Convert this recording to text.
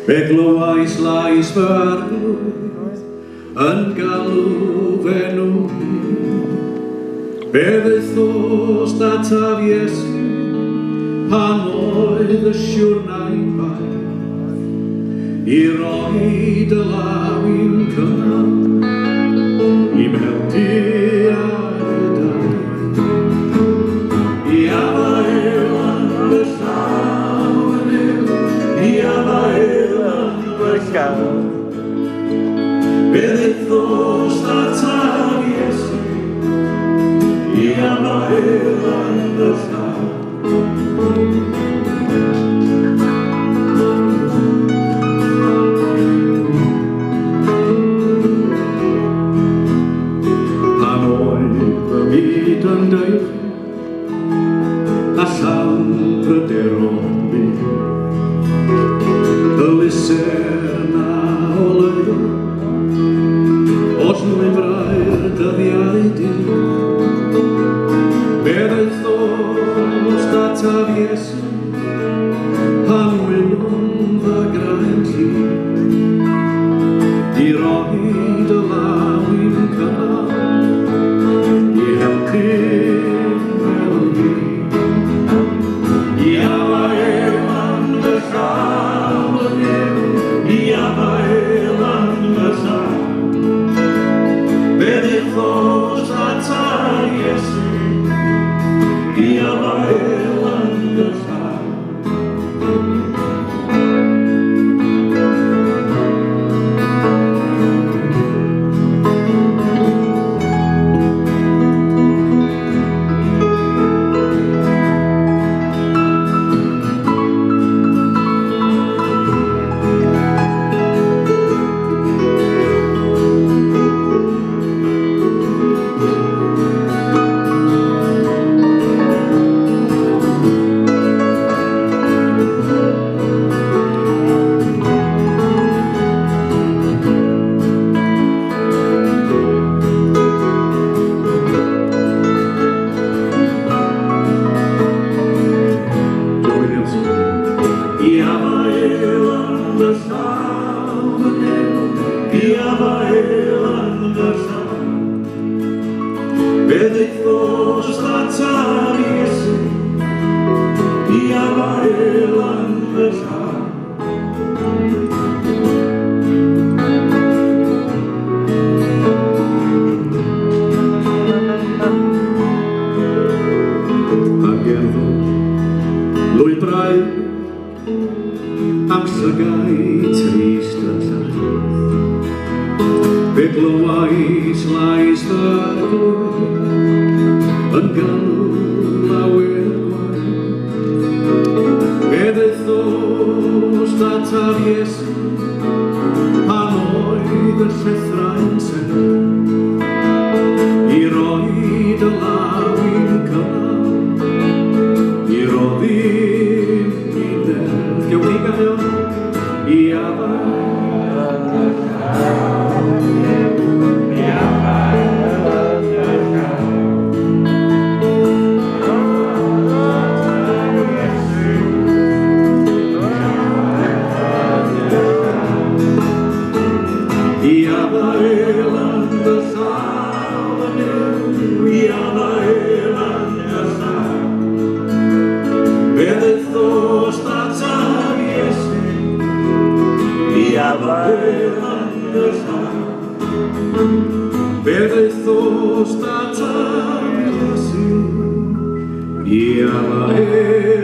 Fe glywais lais fy arglwydd yn galw fe nhw. Fe ddeithos dataf Iesu pan oedd y siwrnau'n faith i roi dy law i'n cynnal i meldi ar y daith. I afael yn fy llaw yn yw, i afael yn fy llaw. Fe ddeithos dataf Iesu i afael yn fy llaw. Pan oedd y byd yn deud a llawn pryderon fi, y lyser na o leio os lwymdrai'r dyddiau di. Fe ddeithos dataf Iesu pan wylwn fy graen ti i roi dy law i'n cynnal i helpu fel fi. I afael yn fy llaw yn yw, i afael yn fy llaw. Fe ddeithos dataf Iesu i afael yn fy llaw. Fe ddeithos dataf Iesu i afael yn fy llaw. A gerddor lwybrau am llygau trist y llaeth. Fe glywais lais fy arglwydd yn galw lawer gwaith. Fe ddeithos dataf Iesu pan oedd y llethrau'n sefyll i roi dy law i'n cynnal i roddi'n i'n ddel. Gewch chi gael i afael Fe ddeithos dataf Iesu i afael